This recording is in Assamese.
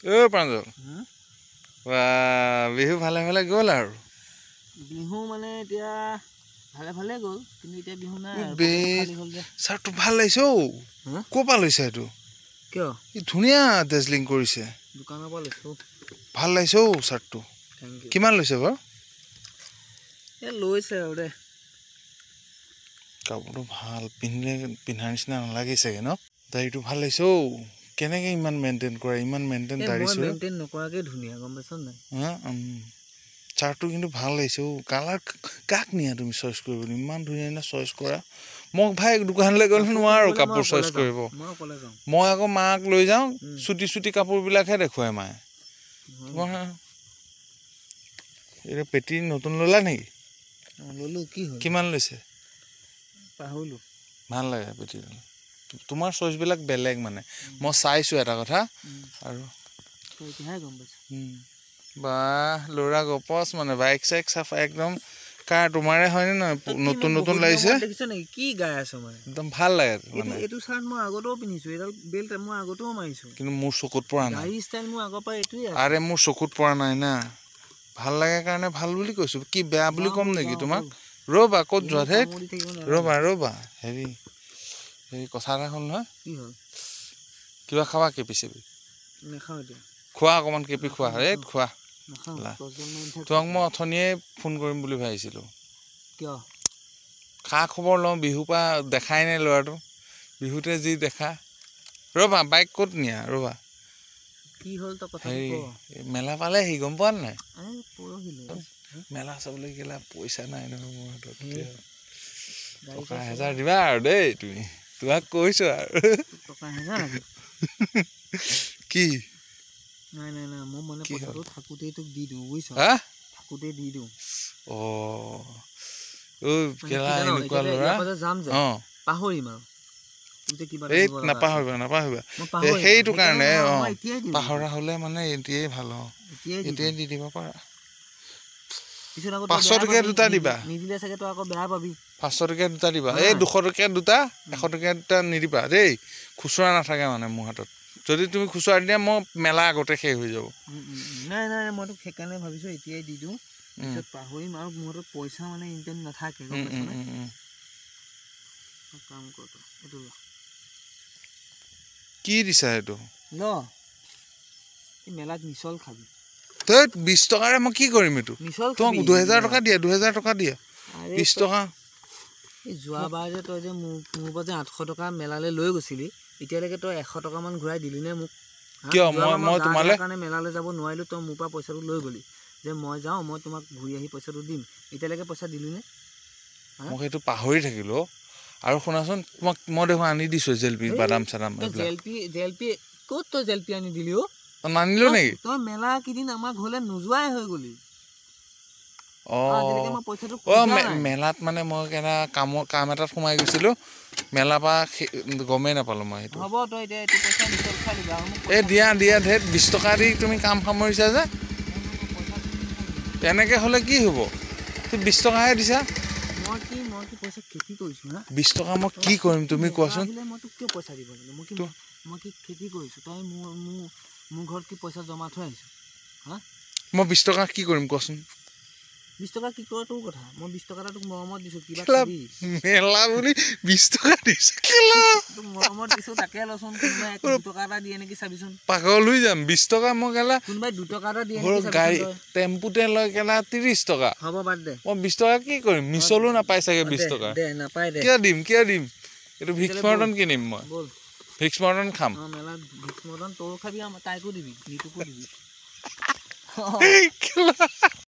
প্ৰাঞ্জল বিহু ভালে ভালে গ'ল আৰু বিহু মানে এতিয়া ভালে ভালে গ'ল কিন্তু এতিয়া বিহু নাই চাৰ্টটো ভাল লাগিছে ঔ ক'ৰ পৰা লৈছে এইটো কিয় ই ধুনীয়া ডেজলিং কৰিছে দোকানৰ পৰা লৈছো ভাল লাগিছে ঔ চাৰ্টটো কিমান লৈছে বাৰু লৈছে আৰু দে কাপোৰটো ভাল পিন্ধাৰ নিচিনা নালাগে চাগে ন দাড়িটো ভাল লাগিছে ঔ কেনেকে ইমান মেইনটেইন কৰে ইমান মেইনটেইন দাড়ি মই মেইনটেইন নকৰাকে ধুনীয়া গম পাইছ নাই চাৰ্টটো কিন্তু ভাল লাগিছে ঔ কালাৰ কাক নিয়া তুমি চইচ কৰিবলৈ ইমান ধুনীয়া ধুনীয়া চইচ কৰা মোক ভাই দোকানলৈ গ'লে নোৱাৰো কাপোৰ চইচ কৰিব মই আকৌ মাক লৈ যাওঁ চুটি চুটি কাপোৰবিলাকহে দেখুৱাই মায়ে তোমাৰ এতিয়া পেটি নতুন ল'লা নেকি ল'লো কি হ'ল কিমান লৈছে পাহৰিলো ভাল লাগে পেটি তোমাৰ চইচবিলাক বেলেগ মানে মই চাইছোঁ এটা কথা আৰু বা ল'ৰা গপচ মানে বাইক চাইক চাফা একদম কাৰ তোমাৰে হয়নে নহয় নতুন নতুন লাগিছে কি গাই আছো মানে একদম ভাল লাগে মানে এইটো চাৰ্ট মই আগতেও পিন্ধিছো এডাল বেল্ট মই আগতেও মাৰিছো কিন্তু মোৰ চকুত পৰা নাই গাড়ী ষ্টাইল মোৰ আগৰ পৰা এইটোৱে আৰে মোৰ চকুত পৰা নাই না ভাল লাগে কাৰণে ভাল বুলি কৈছো কি বেয়া বুলি ক'ম নেকি তোমাক ৰ'বা ক'ত যোৱা হে ৰ'বা হেৰি কথা এটা হ'ল নহয় কি হ'ল কিবা খাবা কেপি চেপি নাখাওঁ এতিয়া খোৱা অকণমান কেপি খোৱা খোৱা তোমাক মই অথনিয়ে ফোন কৰিম বুলি ভাবিছিলোঁ কিয় খা খবৰ লওঁ বিহুৰ পৰা দেখাই নাই ল'ৰাটো বিহুতে যি দেখা ৰ'বা বাইক ক'ত নিয়া ৰ'বা কি হ'ল তই কথা হেৰি মেলা পালেহি গম পোৱা নাই মেলা চাবলৈ গ'লে পইচা নাই নহয় মোৰ হাতত টকা 1000 দিবা আৰু দেই তুমি তোমাক কৈছো আৰু কি নাই নাই নাই মই মানে পইচাটো থাকোতেই তোক দি দিওঁ বুজিছ থাকোতেই দি দিওঁ এনেকুৱা ল'ৰা পাহৰিম আৰু নাপাহৰিবা সেইটো কাৰণে পাহৰা হ'লে মানে এতিয়াই ভাল এতিয়াই দি দিব পাৰা 500 টকীয়া দুটা দিবা নিদিলে চাগে তই আকৌ বেয়া পাবি 500 টকীয়া দুটা দিবা এই 200 টকীয়া দুটা 100 টকীয়া দুটা নিদিবা দেই খুচুৰা নাথাকে মানে মোৰ হাতত যদি তুমি খুচুৰা দিয়া মই মেলা আগতে শেষ হৈ যাব নাই নাই মই তোক সেইকাৰণে ভাবিছো এতিয়াই দি দিওঁ পিছত পাহৰিম আৰু মোৰ হাতত পইচা মানে ইনটেন নাথাকে কাম কৰ এইটো কি দিছা এইটো ল এই মেলাত মিছল খাবি তই 20 টকাৰে মই কি কৰিম এইটো তোমাক 2000 টকা দিয়া 2000 টকা দিয়া 20 টকা এই যোৱাবাৰ যে তই যে মোৰ পৰা যে 800 টকা মেলালৈ লৈ গৈছিলি এতিয়ালৈকে তই 100 টকা মান ঘূৰাই দিলি নে মোক কিয় মই তোমালে কাৰণে মেলালৈ যাব নোৱাৰিলো তই মোৰ পৰা পইচাটো লৈ গলি যে মই যাওঁ মই তোমাক ঘূৰি আহি পইচাটো দিম এতিয়ালৈকে পইচা দিলি নে মোক সেইটো পাহৰি থাকিলো আৰু শুনাচোন তোমাক মই দেখোন আনি দিছো জেলপি বাদাম চাদাম জেলপি ক'ত তই জেলপি আনি দিলি নানিলো নেকি তই মেলা কিদিন আমাৰ ঘৰলৈ নোযোৱাই হৈ গলি মেলাত মানে মই কাম এটাত সোমাই গৈছিলো মেলাৰ পৰা গমেই নাপালো মই সেইটো হ'ব তই এতিয়া এইটো পইচা নিচল খাই দিবা এই দিয়া ধেত 20 টকা দি তুমি কাম সামৰিছা যে এনেকে হ'লে কি হ'ব তুমি 20 টকাহে দিছা মই কি পইচা খেতি কৰিছো না 20 টকা মই কি কৰিম তুমি কোৱাচোন মই তোক কিয় পইচা দিব লাগে মই কি খেতি কৰিছো তই মোৰ ঘৰত কি পইচা জমা থৈ আহিছ মই 20 টকা কি কৰিম কোৱাচোন 20 টকা কি কৰ তোৰ কথা মই 20 টকা তোক মৰমত দিছো কিবা খাবি মেলা বুলি 20 টকা দিছ খেলা তোক মৰমত দিছো তাকে লচোন কোনোবাই 1 টকা এটা দিয়ে নেকি চাবিচোন পাগল হৈ যাম 20 টকা মই গেলা কোনোবাই 2 টকা এটা দিয়ে নেকি গাড়ী টেম্পুতে লৈ গেলা 30 টকা হ'ব বাদ দে মই 20 টকা কি কৰিম মিছলো নাপাই চাগে 20 টকা দে নাপাই দে কিয় দিম এটো ভিক্স মৰ্টন কিনিম মই বল ভিক্স মৰ্টন খাম মেলা ভিক্স মৰ্টন তোৰ খাবি তাইকো দিবি নিতুকো দিবি